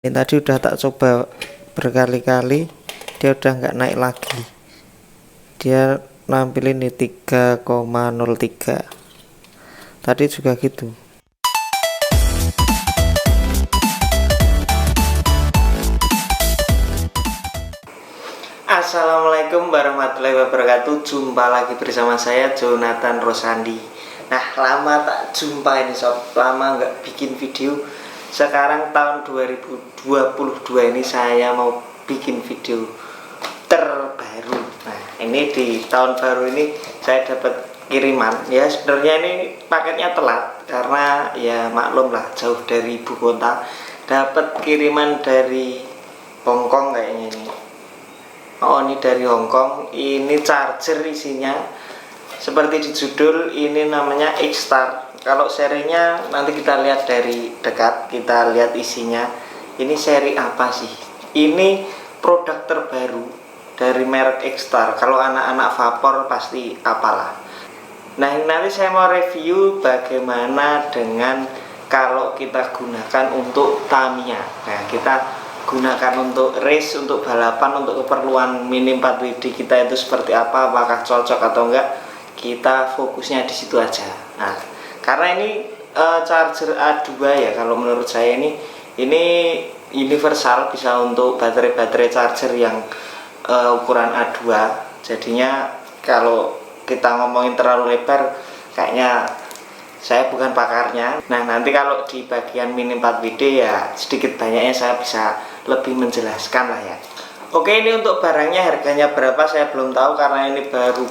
Ini tadi udah tak coba berkali-kali, dia udah nggak naik lagi. Dia nampilin di 3,03. Tadi juga gitu. Assalamualaikum warahmatullahi wabarakatuh. Jumpa lagi bersama saya Jonathan Rosandi. Nah, lama tak jumpa ini sob, lama nggak bikin video. Sekarang tahun 2022 ini saya mau bikin video terbaru. Nah, ini di tahun baru ini saya dapat kiriman. Ya sebenarnya ini paketnya telat karena ya maklum lah, jauh dari ibu kota. Dapat kiriman dari Hongkong kayaknya ini. Oh, ini dari Hongkong. Ini charger isinya seperti di judul, ini namanya X-Star. Kalau serinya nanti kita lihat dari dekat, kita lihat isinya. Ini seri apa sih? Ini produk terbaru dari merek X-Star. Kalau anak-anak vapor pasti apalah. Nah, nanti saya mau review bagaimana dengan kalau kita gunakan untuk Tamiya. Nah, kita gunakan untuk race, untuk balapan, untuk keperluan Mini 4WD kita itu seperti apa, apakah cocok atau enggak. Kita fokusnya di situ aja. Nah, karena ini charger A2 ya, kalau menurut saya ini universal, bisa untuk baterai charger yang ukuran A2. Jadinya kalau kita ngomongin terlalu lebar, kayaknya saya bukan pakarnya. Nah, nanti kalau di bagian Mini 4WD ya sedikit banyaknya saya bisa lebih menjelaskan lah ya. Oke, ini untuk barangnya harganya berapa saya belum tahu karena ini baru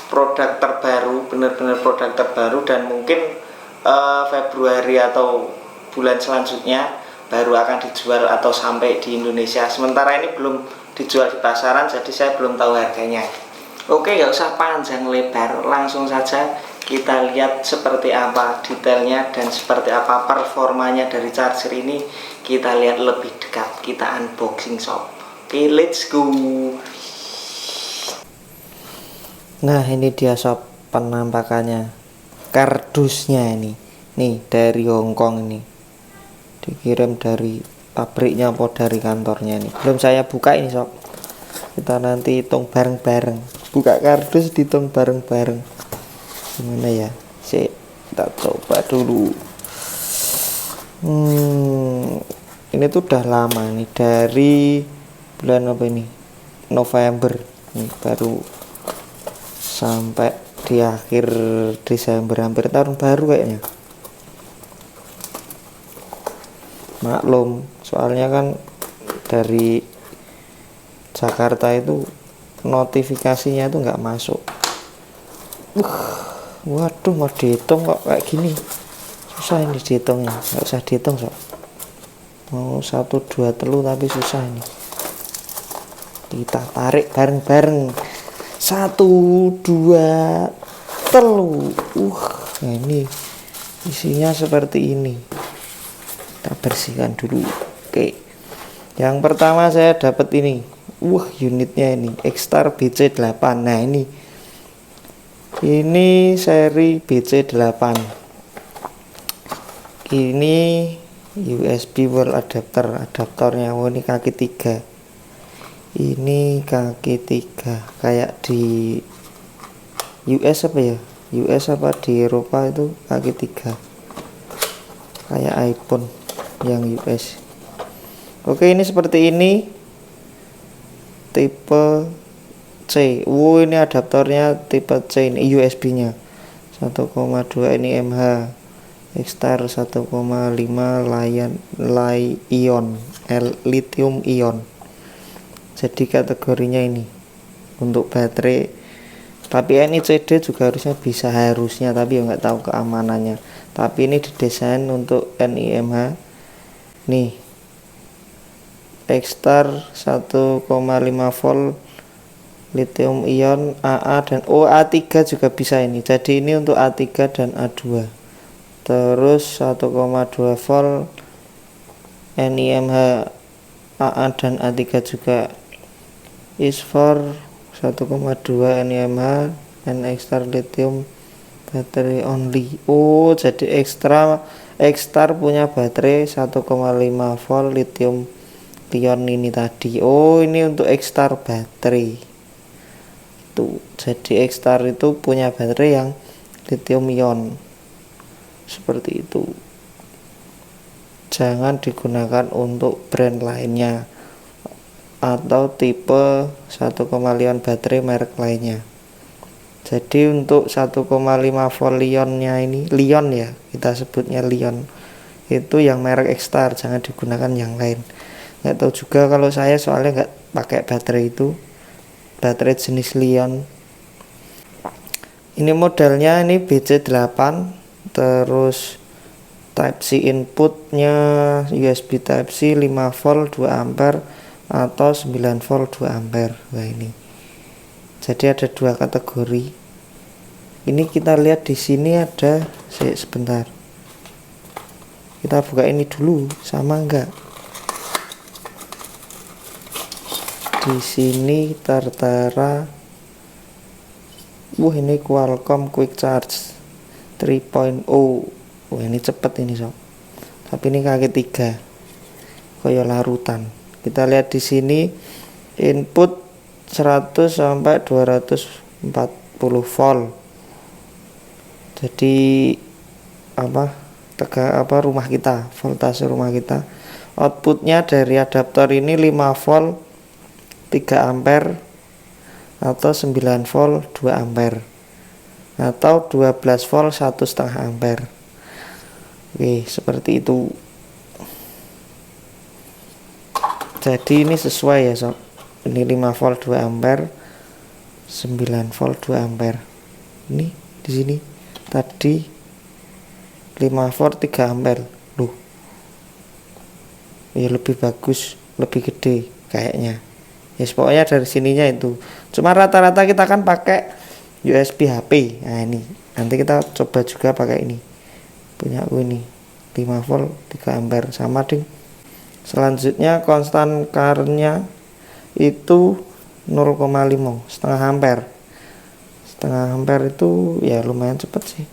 produk terbaru, benar-benar produk terbaru, dan mungkin Februari atau bulan selanjutnya baru akan dijual atau sampai di Indonesia. Sementara ini belum dijual di pasaran, jadi saya belum tahu harganya. Oke, nggak usah panjang lebar, langsung saja kita lihat seperti apa detailnya dan seperti apa performanya dari charger ini. Kita lihat lebih dekat, kita unboxing sob. Oke, let's go. Nah, ini dia sob penampakannya, kardusnya ini. Nih dari Hongkong ini, dikirim dari pabriknya apa dari kantornya ini. Belum saya buka ini sob. Kita nanti hitung bareng-bareng. Buka kardus, dihitung bareng-bareng. Gimana ya? Kita coba dulu. Ini tuh udah lama nih, dari bulan apa ini? November. Ini baru sampai di akhir Desember, hampir tahun baru kayaknya. Maklum, soalnya kan dari Jakarta itu notifikasinya itu nggak masuk. Waduh, mau dihitung kok kayak gini, susah ini dihitungnya. Nggak usah dihitung sob, mau 1, 2, 3 tapi susah ini. Kita tarik bareng-bareng, 1, 2, 3. Ini isinya seperti ini. Kita bersihkan dulu. Oke, yang pertama saya dapat ini. Unitnya ini X-Star BC8. Nah, ini seri BC8. Ini USB wall adaptornya. Oh, ini kaki 3. Ini kaki 3 kayak di US apa ya? US apa di Eropa itu kaki 3. Kayak iPhone yang US. Oke, ini seperti ini. Tipe C. Ini adaptornya tipe C, ini USB-nya 1,2. ini mH X-Star 1,5 lithium ion. Jadi kategorinya ini untuk baterai, tapi NICD juga harusnya, tapi ya nggak tahu keamanannya. Tapi ini didesain untuk NIMH. Nih, X-Star 1,5 volt lithium ion AA dan A3 juga bisa ini. Jadi ini untuk A3 dan A2. Terus 1,2 volt NIMH AA dan A3 juga. Is for 1,2 NIMH and X-Star lithium battery only. Oh, jadi X-Star punya baterai 1,5 volt lithium ion ini tadi. Oh, ini untuk X-Star baterai. Tuh, jadi X-Star itu punya baterai yang lithium ion. Seperti itu. Jangan digunakan untuk brand lainnya atau tipe 1,5 baterai merek lainnya. Jadi untuk 1,5 volt lionnya ini, lion ya, kita sebutnya lion, itu yang merek X-Star, jangan digunakan yang lain. Nggak tahu juga kalau saya, soalnya nggak pakai baterai itu, baterai jenis lion. Ini modelnya ini BC8, terus Type C inputnya USB Type C 5 volt 2 ampere atau 9 volt 2 ampere. Nah ini. Jadi ada dua kategori. Ini kita lihat di sini ada, sebentar. Kita buka ini dulu, sama enggak? Di sini tertera, ini Qualcomm Quick Charge 3.0. Ini cepet ini sob. Tapi ini kaki 3, kayak larutan. Kita lihat di sini input 100 sampai 240 volt. Jadi rumah kita, voltase rumah kita. Outputnya dari adaptor ini 5 volt 3 ampere atau 9 volt 2 ampere atau 12 volt 1,5 ampere. Oke, seperti itu. Jadi ini sesuai ya sob. Ini 5 volt 2 ampere, 9 volt 2 ampere. Ini di sini tadi 5 volt 3 ampere. Loh. Ya lebih bagus, lebih gede kayaknya. Ya pokoknya dari sininya itu. Cuma rata-rata kita kan pakai USB HP. Nah ini, nanti kita coba juga pakai ini. Punya aku ini 5 volt 3 ampere sama ding. Selanjutnya konstan current-nya itu 0,5 setengah ampere. Setengah ampere itu ya lumayan cepet sih.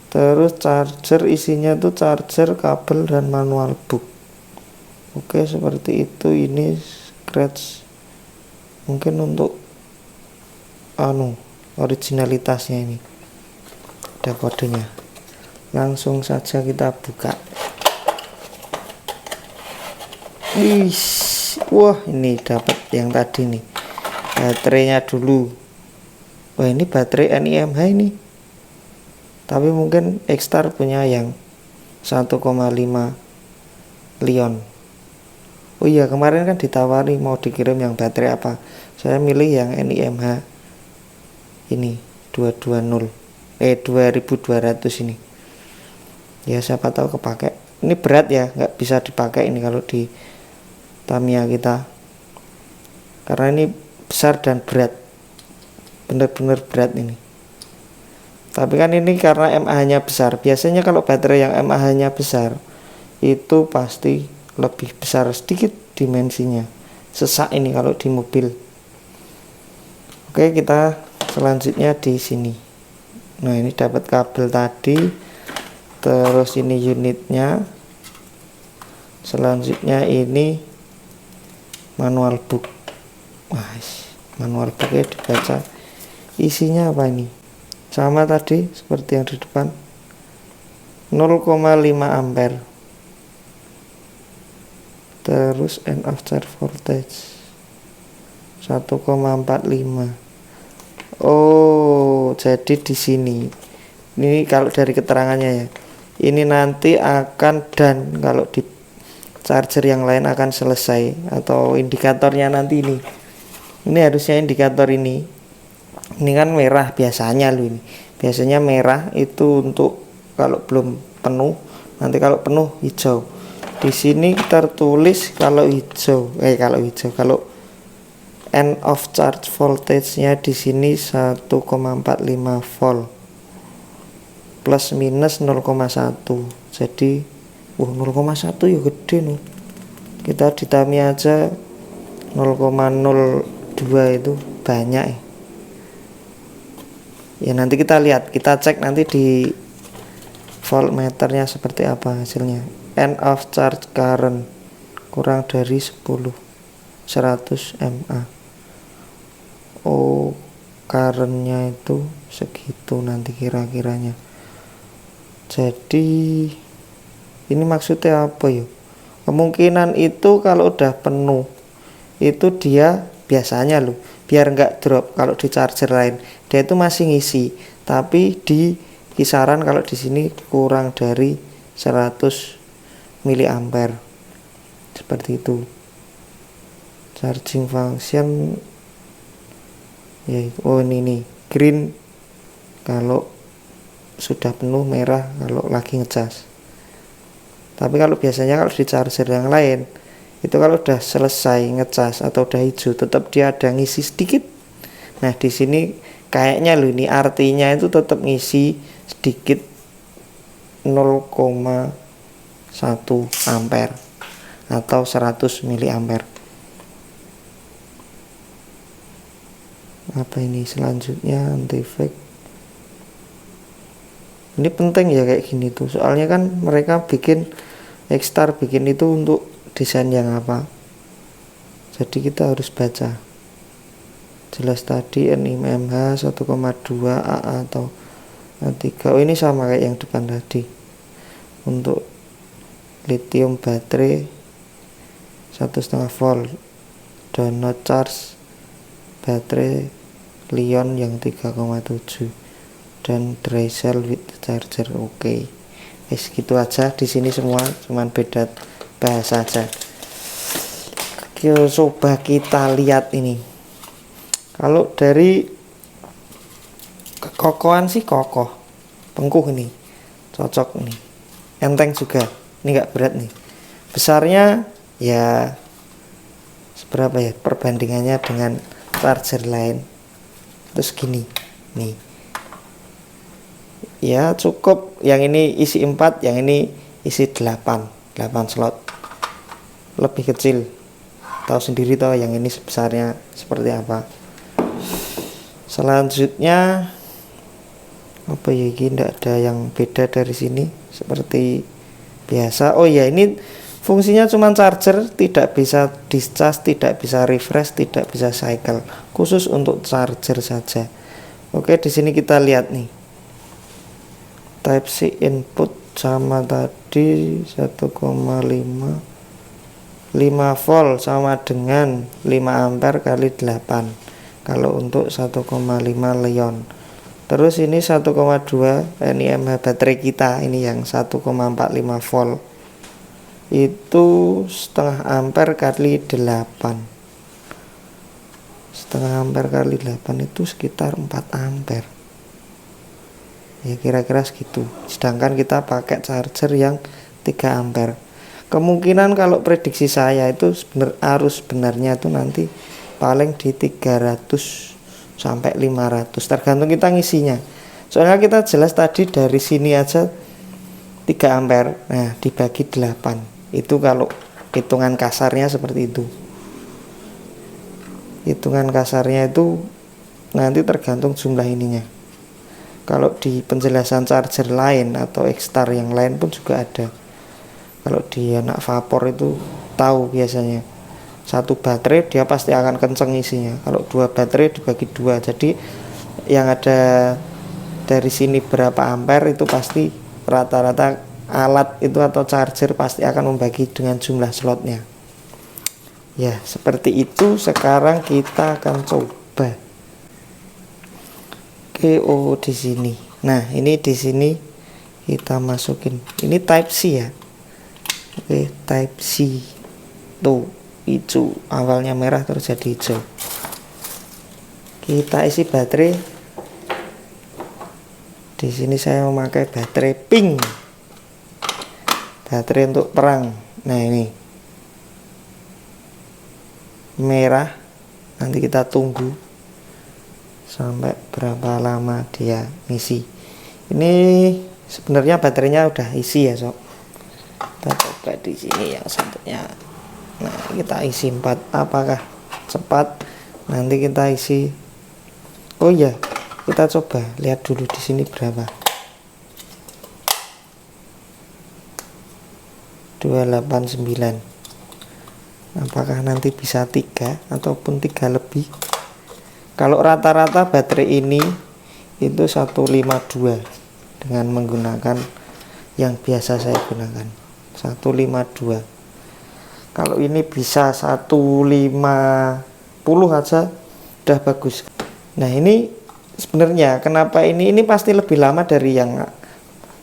Terus charger isinya tuh charger, kabel dan manual book. Oke, seperti itu. Ini scratch mungkin untuk originalitasnya. Ini ada kodenya. Langsung saja kita buka. Wah, ini dapat yang tadi nih, baterainya dulu. Wah, ini baterai NiMH ini, tapi mungkin X-Star punya yang 1,5 Lion. Oh iya, kemarin kan ditawari mau dikirim yang baterai apa. Saya milih yang NiMH ini 2200 ini. Ya siapa tahu kepake. Ini berat ya, nggak bisa dipakai ini kalau di Tamiya kita, karena ini besar dan berat, bener-bener berat ini. Tapi kan ini karena mAh-nya besar. Biasanya kalau baterai yang mAh-nya besar itu pasti lebih besar sedikit dimensinya. Sesak ini kalau di mobil. Oke, kita selanjutnya di sini. Nah, ini dapat kabel tadi. Terus ini unitnya. Selanjutnya ini manual book. Wah, manual booknya dibaca. Isinya apa ini? Sama tadi seperti yang di depan. 0,5 ampere. Terus end of charge voltage 1,45. Oh, jadi di sini. Ini kalau dari keterangannya ya. Ini nanti akan kalau di charger yang lain akan selesai, atau indikatornya nanti ini. Ini harusnya indikator ini. Ini kan merah biasanya loh ini. Biasanya merah itu untuk kalau belum penuh, nanti kalau penuh hijau. Di sini tertulis kalau kalau end of charge voltage-nya di sini 1,45 volt. Plus minus 0,1. Jadi 0,1 ya gede nih. Kita di Tamiya aja 0,02 itu banyak ya. Nanti kita lihat, kita cek nanti di voltmeternya seperti apa hasilnya. End of charge current kurang dari 100 mA. Oh, currentnya itu segitu nanti kira-kiranya. Jadi ini maksudnya apa ya? Kemungkinan itu kalau udah penuh itu dia biasanya loh, biar nggak drop kalau di charger lain, dia itu masih ngisi, tapi di kisaran kalau di sini kurang dari 100 mA. Seperti itu. Charging function ya, oh ini nih, green kalau sudah penuh, merah kalau lagi ngecas. Tapi kalau biasanya kalau di charger yang lain itu kalau udah selesai ngecas atau udah hijau tetap dia ada ngisi sedikit. Nah di sini kayaknya loh, ini artinya itu tetap ngisi sedikit 0,1 ampere atau 100 mA. Apa ini selanjutnya, anti-fake. Ini penting ya kayak gini tuh, soalnya kan mereka bikin X-Star bikin itu untuk desain yang apa, jadi kita harus baca jelas tadi NIMH 1,2 AA atau A3. Oh ini sama kayak yang depan tadi. Untuk lithium baterai 1,5 volt, download charge baterai Li-ion yang 3,7 dan dry cell with charger. Oke. Gitu aja di sini semua, cuman beda bahasa aja. Coba kita lihat ini. Kalau dari kekokohan sih kokoh, pengkuh ini, cocok nih, enteng juga. Ini nggak berat nih. Besarnya ya seberapa ya perbandingannya dengan charger lain. Terus gini, nih. Ya cukup, yang ini isi 4, yang ini isi 8 slot, lebih kecil, tahu sendiri toh yang ini sebesarnya seperti apa. Selanjutnya apa ya, ini tidak ada yang beda dari sini seperti biasa. Oh ya, ini fungsinya cuma charger, tidak bisa discharge, tidak bisa refresh, tidak bisa cycle, khusus untuk charger saja. Oke, di sini kita lihat nih, Type C input sama tadi 1,5 volt sama dengan 5 ampere kali 8 kalau untuk 1,5 Li-ion. Terus ini 1,2 NIMH baterai kita, ini yang 1,45 volt itu setengah ampere kali 8, setengah ampere kali 8 itu sekitar 4 ampere ya, kira-kira segitu. Sedangkan kita pakai charger yang 3 ampere. Kemungkinan kalau prediksi saya itu arus benarnya itu nanti paling di 300 sampai 500, tergantung kita ngisinya. Soalnya kita jelas tadi dari sini aja 3 ampere, nah dibagi 8 itu kalau hitungan kasarnya seperti itu. Hitungan kasarnya itu nanti tergantung jumlah ininya. Kalau di penjelasan charger lain atau X-Star yang lain pun juga ada. Kalau di anak vapor itu tahu biasanya satu baterai dia pasti akan kenceng isinya. Kalau 2 baterai dibagi 2, jadi yang ada dari sini berapa ampere itu pasti rata-rata alat itu atau charger pasti akan membagi dengan jumlah slotnya. Ya seperti itu. Sekarang kita akan coba. Oh di sini. Nah ini di sini kita masukin. Ini Type C ya. Oke, Type C. Tuh hijau. Awalnya merah terus jadi hijau. Kita isi baterai. Di sini saya memakai baterai pink. Baterai untuk terang. Nah ini merah. Nanti kita tunggu sampai berapa lama dia ngisi. Ini sebenarnya baterainya udah isi ya sob. Kita coba di sini yang satunya. Nah kita isi 4, apakah cepat? Nanti kita isi. Oh iya, kita coba lihat dulu di sini berapa. 289. Apakah nanti bisa 3 ataupun 3 lebih? Kalau rata-rata baterai ini itu 152 dengan menggunakan yang biasa saya gunakan 152. Kalau ini bisa 150 aja udah bagus. Nah ini sebenarnya kenapa ini pasti lebih lama dari yang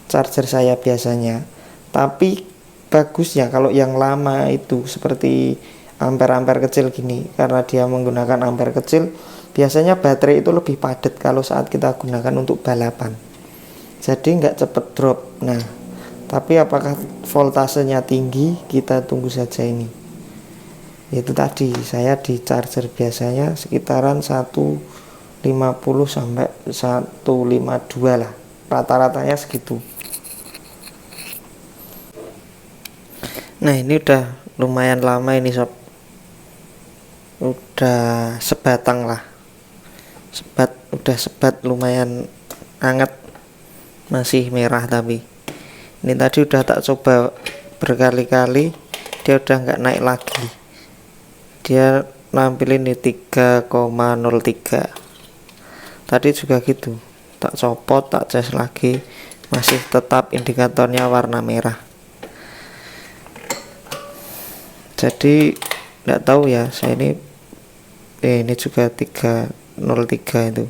charger saya biasanya, tapi bagusnya kalau yang lama itu seperti ampere-ampere kecil gini, karena dia menggunakan ampere kecil, biasanya baterai itu lebih padat kalau saat kita gunakan untuk balapan, jadi nggak cepet drop. Nah tapi apakah voltasenya tinggi, kita tunggu saja. Ini itu tadi saya di charger biasanya sekitaran 150 sampai 152 lah, rata-ratanya segitu. Nah ini udah lumayan lama ini sob, udah sebatang lah, sebat lumayan hangat, masih merah. Tapi ini tadi udah tak coba berkali-kali, dia udah nggak naik lagi, dia nampilin di 3,03. Tadi juga gitu, tak copot, tak cas lagi, masih tetap indikatornya warna merah. Jadi nggak tahu ya, saya ini juga 303 itu.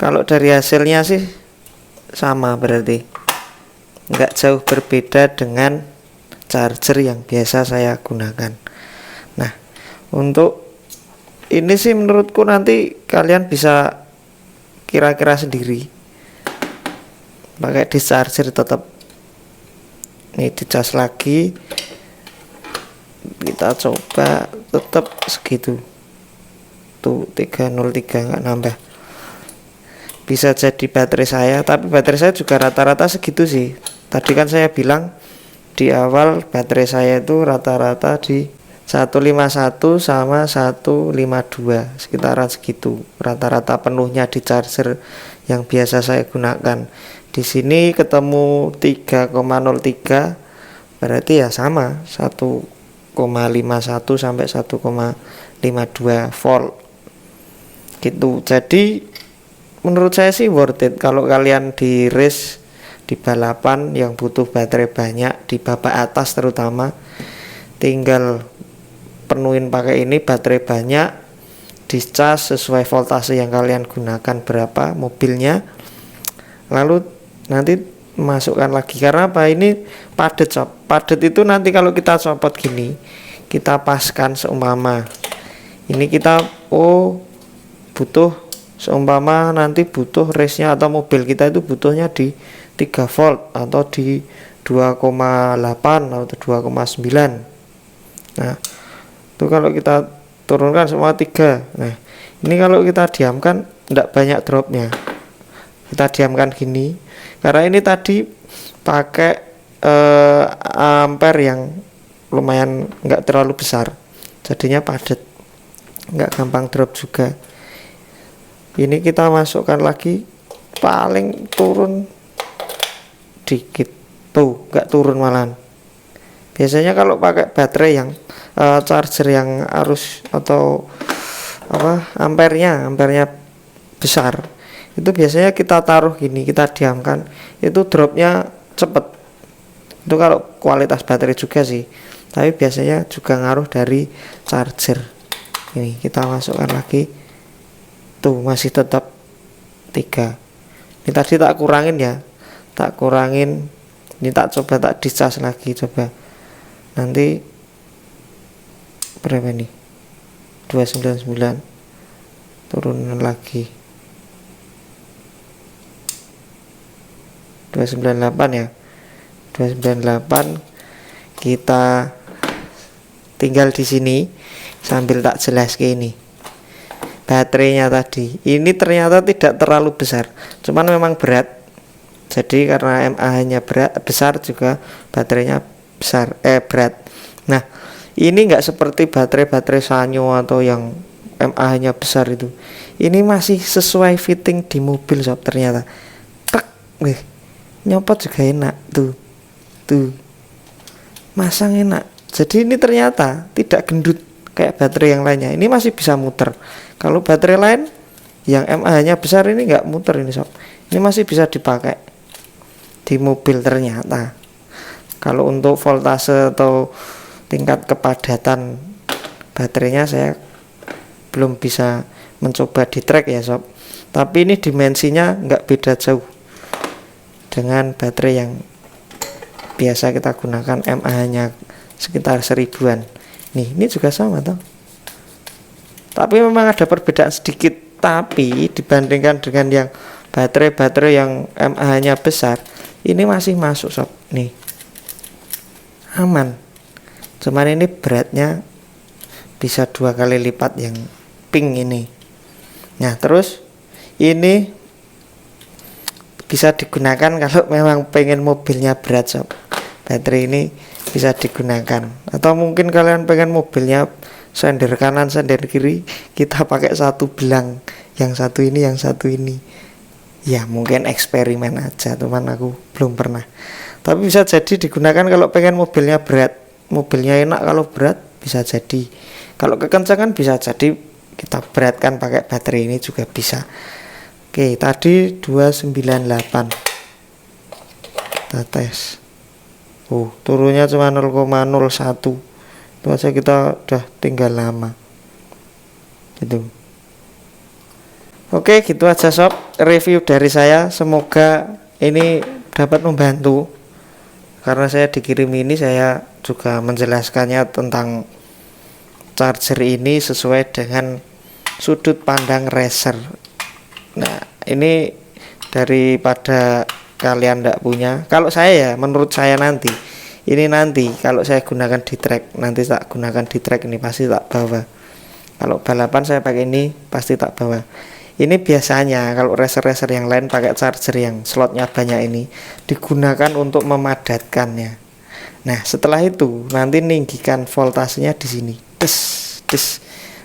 Kalau dari hasilnya sih sama, berarti nggak jauh berbeda dengan charger yang biasa saya gunakan. Nah untuk ini sih menurutku nanti kalian bisa kira-kira sendiri pakai di charger tetap. Ini dicas lagi, kita coba tetap segitu tuh, 303, nggak nambah. Bisa jadi baterai saya, tapi baterai saya juga rata-rata segitu sih. Tadi kan saya bilang di awal baterai saya itu rata-rata di 151 sama 152, sekitaran segitu rata-rata penuhnya di charger yang biasa saya gunakan. Di sini ketemu 3,03, berarti ya sama 1,51 sampai 1,52 volt gitu. Jadi menurut saya sih worth it kalau kalian di race, di balapan yang butuh baterai banyak di babak atas terutama. Tinggal penuhin pakai ini, baterai banyak, dicas sesuai voltase yang kalian gunakan berapa mobilnya, lalu nanti masukkan lagi. Karena apa, ini padat sob. Padat itu nanti kalau kita copot gini, kita paskan seumpama ini kita butuh, seumpama nanti butuh race-nya atau mobil kita itu butuhnya di 3 volt atau di 2,8 atau 2,9. Nah itu kalau kita turunkan semua 3. Nah ini kalau kita diamkan tidak banyak dropnya, kita diamkan gini, karena ini tadi pakai ampere yang lumayan nggak terlalu besar, jadinya padat, nggak gampang drop juga. Ini kita masukkan lagi, paling turun dikit tuh, nggak turun malahan. Biasanya kalau pakai baterai yang charger yang arus atau ampernya besar, itu biasanya kita taruh gini, kita diamkan, itu dropnya cepet. Itu kalau kualitas baterai juga sih, tapi biasanya juga ngaruh dari charger. Ini kita masukkan lagi tuh, masih tetap 3. Ini tadi tak kurangin ya, tak kurangin. Ini tak coba, tak dicas lagi, coba nanti berapa nih, 299, turunan lagi 298 ya, 298. Kita tinggal di sini sambil tak jelas ke ini baterainya tadi. Ini ternyata tidak terlalu besar, cuman memang berat. Jadi karena mAh nya besar, juga baterainya besar, berat. Nah ini enggak seperti baterai Sanyo atau yang mAh nya besar itu. Ini masih sesuai fitting di mobil sob, ternyata. Nyopot juga enak tuh masang enak. Jadi ini ternyata tidak gendut kayak baterai yang lainnya. Ini masih bisa muter. Kalau baterai lain yang mAh-nya besar ini nggak muter ini sob. Ini masih bisa dipakai di mobil ternyata. Kalau untuk voltase atau tingkat kepadatan baterainya saya belum bisa mencoba di track ya sob. Tapi ini dimensinya nggak beda jauh dengan baterai yang biasa kita gunakan, mAh-nya sekitar 1000-an. Nih, ini juga sama toh. Tapi memang ada perbedaan sedikit. Tapi dibandingkan dengan yang baterai-baterai yang mAh-nya besar, ini masih masuk sob. Nih, aman. Cuman ini beratnya bisa 2 kali lipat yang pink ini. Nah, terus ini bisa digunakan kalau memang pengen mobilnya berat sob. Baterai ini bisa digunakan. Atau mungkin kalian pengen mobilnya sender kanan sender kiri, kita pakai satu belang, yang satu ini, yang satu ini. Ya mungkin eksperimen aja, teman, aku belum pernah. Tapi bisa jadi digunakan kalau pengen mobilnya berat. Mobilnya enak kalau berat, bisa jadi. Kalau kekencangan bisa jadi kita beratkan pakai baterai ini juga bisa. Oke, tadi 298 kita tes. Turunnya cuma 0,01. Itu aja kita udah tinggal lama gitu. Oke, gitu aja sob review dari saya. Semoga ini dapat membantu. Karena saya dikirim ini, saya juga menjelaskannya tentang charger ini sesuai dengan sudut pandang racer. Nah, ini daripada kalian tidak punya. Kalau saya ya, menurut saya nanti kalau saya gunakan di track, nanti tak gunakan di track ini pasti tak bawa. Kalau balapan saya pakai ini pasti tak bawa. Ini biasanya kalau racer-racer yang lain pakai charger yang slotnya banyak ini digunakan untuk memadatkannya. Nah, setelah itu nanti ninggikan voltasenya di sini.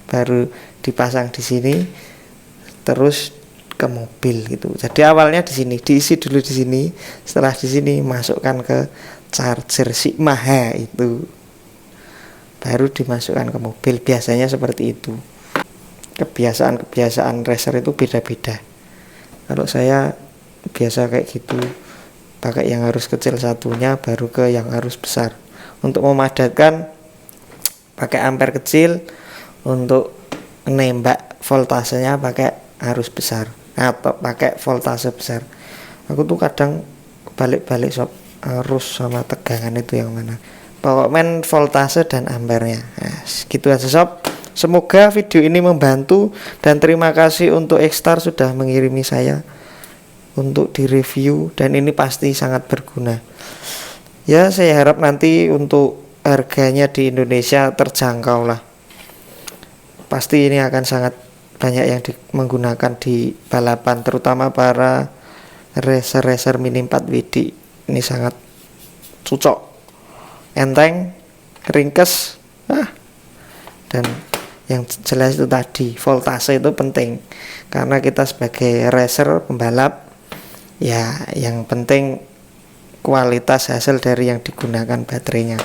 Baru dipasang di sini terus ke mobil gitu. Jadi awalnya di sini diisi dulu di sini, setelah di sini masukkan ke charger Sigma H itu, baru dimasukkan ke mobil. Biasanya seperti itu. Kebiasaan racer itu beda-beda. Kalau saya biasa kayak gitu, pakai yang harus kecil satunya baru ke yang harus besar. Untuk memadatkan pakai ampere kecil, untuk nembak voltasenya pakai arus besar atau pakai voltase besar. Aku tuh kadang balik-balik sob, arus sama tegangan itu yang mana. Pokoknya voltase dan ampernya. Nah, gitu aja sob. Semoga video ini membantu, dan terima kasih untuk Ekstar sudah mengirimi saya untuk direview, dan ini pasti sangat berguna. Ya, saya harap nanti untuk harganya di Indonesia terjangkau lah. Pasti ini akan sangat banyak yang menggunakan di balapan, terutama para racer mini 4WD. Ini sangat cocok, enteng, ringkes, dan yang jelas itu tadi voltase itu penting, karena kita sebagai racer pembalap ya yang penting kualitas hasil dari yang digunakan baterainya.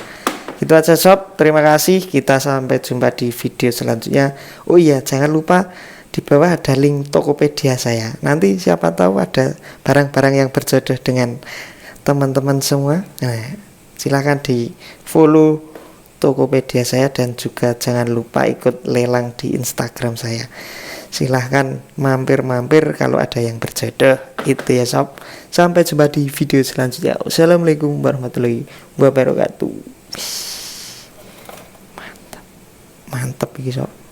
Itu aja sob, terima kasih, kita sampai jumpa di video selanjutnya. Oh iya, jangan lupa di bawah ada link Tokopedia saya. Nanti siapa tahu ada barang-barang yang berjodoh dengan teman-teman semua. Nah, silahkan di follow Tokopedia saya, dan juga jangan lupa ikut lelang di Instagram saya. Silahkan mampir-mampir kalau ada yang berjodoh. Itu ya sob, sampai jumpa di video selanjutnya. Wassalamualaikum warahmatullahi wabarakatuh. Mantap ini sob.